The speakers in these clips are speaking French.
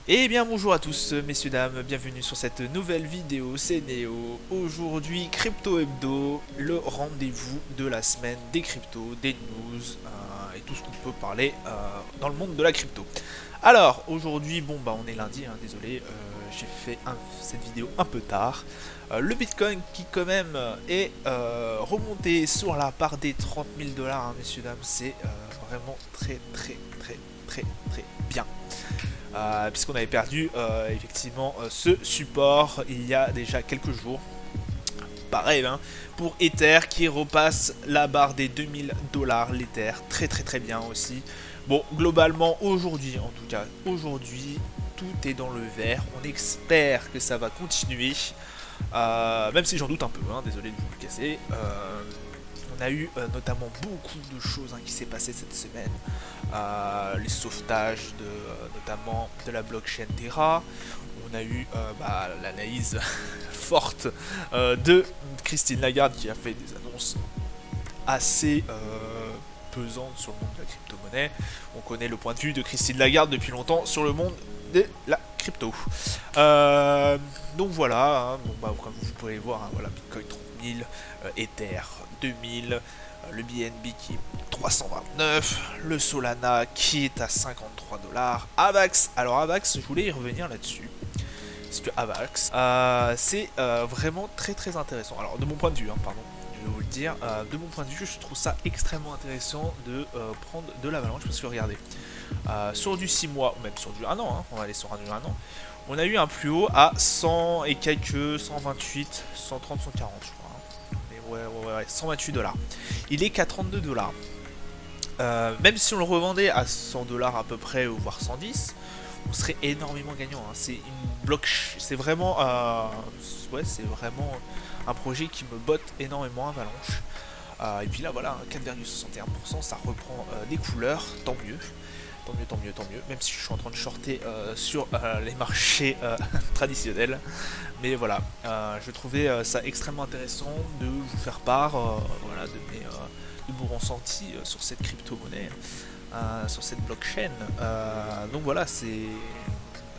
Eh bien bonjour à tous messieurs dames, bienvenue sur cette nouvelle vidéo, c'est Néo. Aujourd'hui Crypto Hebdo, le rendez-vous de la semaine des cryptos, des news et tout ce qu'on peut parler dans le monde de la crypto. Alors aujourd'hui, bon bah on est lundi, hein, désolé, j'ai fait cette vidéo un peu tard. Le Bitcoin qui quand même est remonté sur la barre des 30 000 dollars, hein, messieurs dames, c'est vraiment très bien. Puisqu'on avait perdu effectivement ce support il y a déjà quelques jours. Pareil hein, pour Ether qui repasse la barre des 2000 dollars l'Ether, très bien aussi. Bon, globalement aujourd'hui en tout cas, aujourd'hui tout est dans le vert, on espère que ça va continuer, même si j'en doute un peu, hein, désolé de vous le casser. On a eu notamment beaucoup de choses hein, qui s'est passé cette semaine. Les sauvetages notamment de la blockchain Terra. On a eu l'analyse forte de Christine Lagarde qui a fait des annonces assez pesantes sur le monde de la crypto-monnaie. On connaît le point de vue de Christine Lagarde depuis longtemps sur le monde de la crypto. Donc voilà, hein, bon, bah, comme vous pouvez voir, hein, voilà, Bitcoin 30 000, Ether 2000, le BNB qui est 329, le Solana qui est à 53 dollars, Avax. Alors Avax, je voulais y revenir là-dessus. Parce que Avax, c'est vraiment très intéressant. Alors de mon point de vue, hein, pardon, je vais vous le dire, de mon point de vue, je trouve ça extrêmement intéressant de prendre de l'avalanche parce que regardez, sur du 6 mois ou même sur du 1 an, hein, on va aller sur un du 1 an, on a eu un plus haut à 100 et quelques, 128, 130, 140 je crois. Hein. Mais ouais, 128 dollars. Il est qu'à 32 dollars. Même si on le revendait à 100 dollars à peu près, ou voire 110, on serait énormément gagnant. Hein. C'est une block, c'est vraiment, ouais, c'est vraiment un projet qui me botte énormément Avalanche. Et puis là, voilà, 4,61%, ça reprend des couleurs, tant mieux. Tant mieux, même si je suis en train de shorter sur les marchés traditionnels. Mais voilà, je trouvais ça extrêmement intéressant de vous faire part voilà, de mon ressenti sur cette crypto-monnaie, sur cette blockchain. Donc voilà, c'est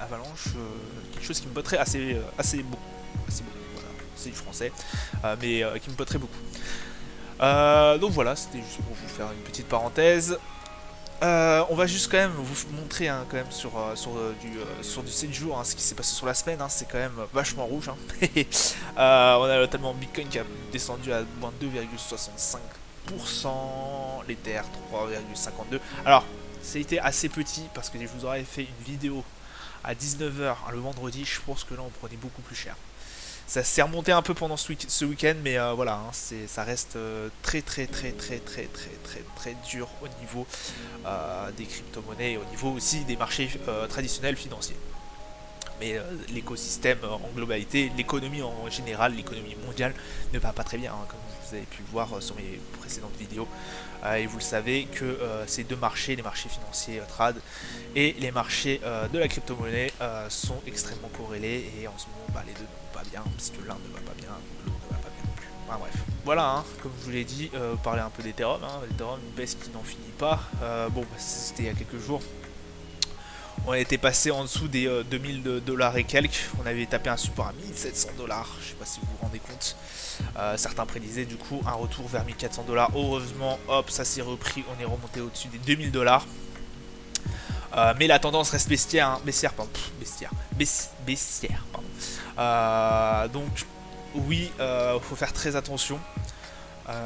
Avalanche, quelque chose qui me botterait assez beaucoup. Assez beaucoup, voilà, c'est du français, mais qui me botterait beaucoup. Donc voilà, c'était juste pour vous faire une petite parenthèse. On va juste quand même vous montrer hein, quand même sur du 7 jours hein, ce qui s'est passé sur la semaine, hein, c'est quand même vachement rouge. Hein. On a notamment Bitcoin qui a descendu à moins 2,65%, l'Ether 3,52. Alors, ça a été assez petit parce que je vous aurais fait une vidéo à 19h le vendredi, je pense que là on prenait beaucoup plus cher. Ça s'est remonté un peu pendant ce week-end, mais voilà, hein, ça reste très dur au niveau des crypto-monnaies et au niveau aussi des marchés traditionnels financiers. Mais l'écosystème en globalité, l'économie en général, l'économie mondiale ne va pas très bien, hein, comme vous avez pu le voir sur mes précédentes vidéos. Et vous le savez que ces deux marchés, les marchés financiers trad et les marchés de la crypto-monnaie sont extrêmement corrélés et en ce moment bah, les deux ne vont pas bien, parce que l'un ne va pas bien, l'autre ne va pas bien non plus. Enfin, bref, voilà, hein, comme je vous l'ai dit, parler un peu d'Ethereum, hein, Ethereum, une baisse qui n'en finit pas. Bon, bah, c'était il y a quelques jours. On était passé en dessous des 2000 dollars et quelques. On avait tapé un support à 1700 dollars. Je sais pas si vous vous rendez compte. Certains prédisaient du coup un retour vers 1400 dollars. Heureusement, hop, ça s'est repris. On est remonté au-dessus des 2000 dollars. Mais la tendance reste baissière. Hein, baissière, pardon. Donc, oui, faut faire très attention.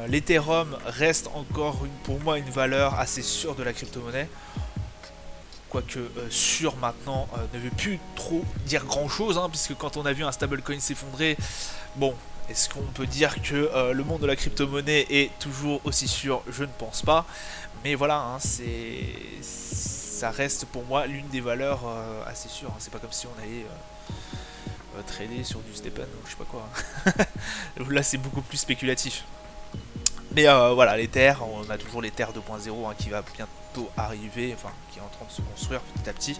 L'Ethereum reste encore pour moi une valeur assez sûre de la crypto-monnaie. Quoique sûr maintenant ne veut plus trop dire grand chose, hein, puisque quand on a vu un stablecoin s'effondrer, bon, est-ce qu'on peut dire que le monde de la crypto-monnaie est toujours aussi sûr? Je ne pense pas. Mais voilà, hein, ça reste pour moi l'une des valeurs assez sûres. Hein. C'est pas comme si on allait trader sur du Stepen ou je sais pas quoi. Hein. Là, c'est beaucoup plus spéculatif. Mais voilà, les terres, on a toujours les terres 2.0 hein, qui va bientôt arriver, enfin qui est en train de se construire petit à petit.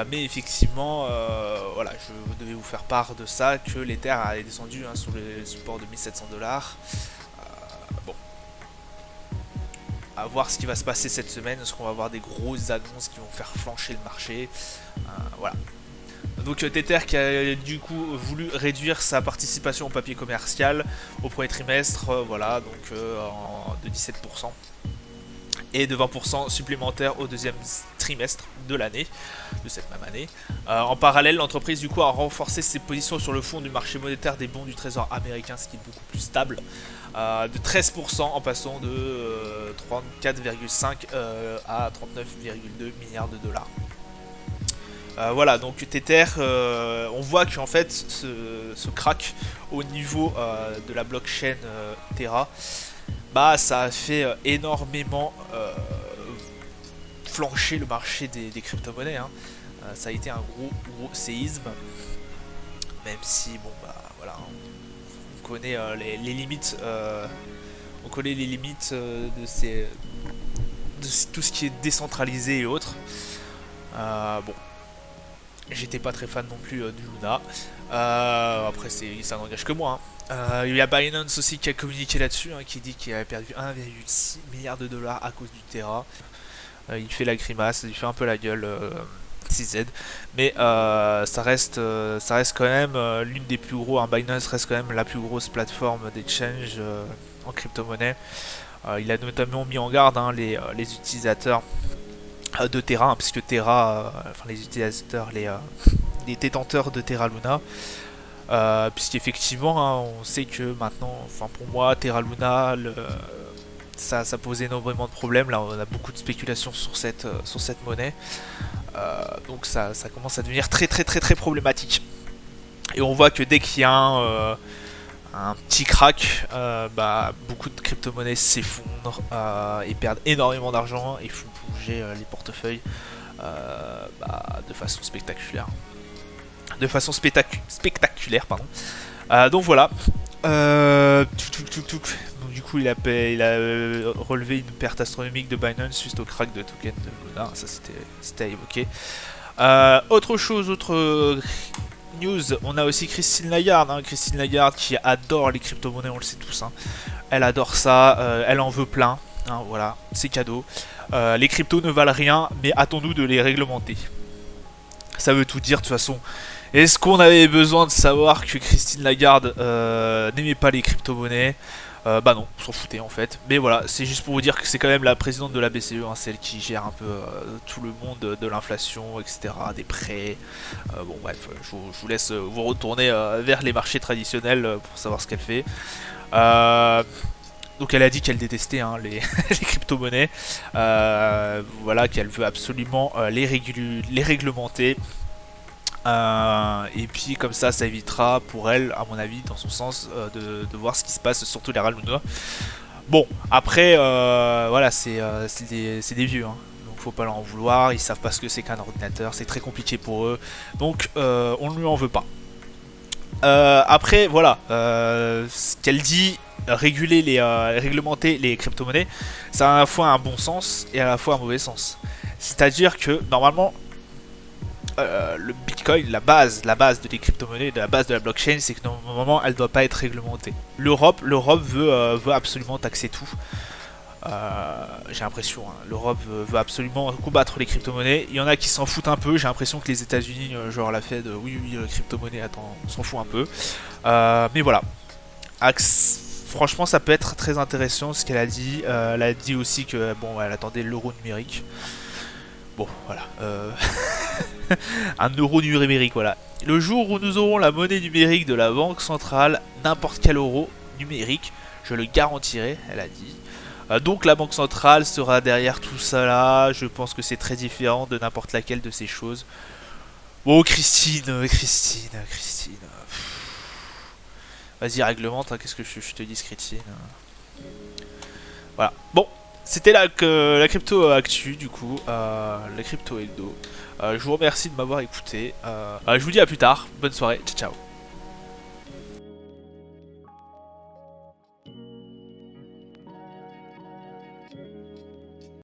Mais effectivement, voilà, je devais vous faire part de ça, que les terres est descendu sur le support de 1700 dollars. Bon, à voir ce qui va se passer cette semaine. Est-ce qu'on va avoir des grosses annonces qui vont faire flancher le marché? Voilà. Donc Tether qui a du coup voulu réduire sa participation au papier commercial au premier trimestre, voilà, donc de 17% et de 20% supplémentaires au deuxième trimestre de l'année, de cette même année. En parallèle, l'entreprise du coup a renforcé ses positions sur le fond du marché monétaire des bons du trésor américain, ce qui est beaucoup plus stable, de 13% en passant de 34,5 à 39,2 milliards de dollars. Voilà, donc Tether, on voit qu'en fait ce crack au niveau de la blockchain Terra, bah ça a fait énormément flancher le marché des crypto-monnaies, hein. Ça a été un gros séisme, même si bon bah voilà, on connaît les limites, on connaît les limites de tout ce qui est décentralisé et autres. Bon, j'étais pas très fan non plus du Luna. Après, ça n'engage que moi, hein. Il y a Binance aussi qui a communiqué là-dessus, hein, qui dit qu'il avait perdu 1,6 milliard de dollars à cause du Terra. Il fait la grimace, il fait un peu la gueule, CZ. Mais ça reste quand même l'une des plus gros. Hein, Binance reste quand même la plus grosse plateforme d'exchange en crypto-monnaie. Il a notamment mis en garde, hein, les utilisateurs de Terra, hein, puisque Terra, enfin les utilisateurs, les détenteurs de Terra Luna, puisqu'effectivement, hein, on sait que maintenant, enfin pour moi, Terra Luna, ça pose énormément de problèmes. Là, on a beaucoup de spéculations sur cette monnaie, donc ça commence à devenir très problématique. Et on voit que dès qu'il y a un petit crack, bah, beaucoup de crypto-monnaies s'effondrent et perdent énormément d'argent et font plonger les portefeuilles bah, de façon spectaculaire. Spectaculaire, pardon. Donc voilà. Donc, du coup, il a relevé une perte astronomique de Binance suite au crack de token de Luna. Ça, c'était à évoquer. Autre news, on a aussi Christine Lagarde, hein, Christine Lagarde qui adore les crypto-monnaies, on le sait tous, hein. Elle adore ça, elle en veut plein, hein, voilà, c'est cadeau. Les cryptos ne valent rien, mais hâtons-nous de les réglementer. Ça veut tout dire de toute façon. Est-ce qu'on avait besoin de savoir que Christine Lagarde n'aimait pas les crypto-monnaies? Bah non, on s'en foutait en fait. Mais voilà, c'est juste pour vous dire que c'est quand même la présidente de la BCE, hein, celle qui gère un peu tout le monde de l'inflation, etc., des prêts. Bon bref, je vous laisse vous retourner vers les marchés traditionnels pour savoir ce qu'elle fait. Donc elle a dit qu'elle détestait, hein, les crypto-monnaies. Voilà, qu'elle veut absolument les réglementer. Et puis comme ça évitera pour elle, à mon avis, dans son sens, de voir ce qui se passe sur tous les Luna. Bon, après, voilà, c'est des vieux, hein, donc faut pas leur en vouloir, ils savent pas ce que c'est qu'un ordinateur, c'est très compliqué pour eux, donc on ne lui en veut pas. Après, voilà, ce qu'elle dit, réglementer les crypto-monnaies, ça a à la fois un bon sens et à la fois un mauvais sens. C'est-à-dire que, normalement, le Bitcoin, la base de les crypto-monnaies, de la base de la blockchain, c'est que normalement elle doit pas être réglementée. L'Europe veut absolument taxer tout. J'ai l'impression, hein, l'Europe veut absolument combattre les crypto-monnaies. Il y en a qui s'en foutent un peu. J'ai l'impression que les États-Unis, genre la Fed, oui, crypto-monnaie, attends, on s'en fout un peu. Mais voilà. Franchement, ça peut être très intéressant ce qu'elle a dit. Elle a dit aussi que bon, elle attendait l'euro numérique. Bon, voilà. Un euro numérique, voilà. Le jour où nous aurons la monnaie numérique de la banque centrale, n'importe quel euro numérique, je le garantirai, elle a dit. Donc la banque centrale sera derrière tout ça là. Je pense que c'est très différent de n'importe laquelle de ces choses. Bon, Christine. Vas-y, réglemente, hein, qu'est-ce que je te dis, Christine. Voilà. Bon. C'était la crypto actu, du coup, la crypto Eldo. Je vous remercie de m'avoir écouté. Je vous dis à plus tard. Bonne soirée. Ciao, ciao.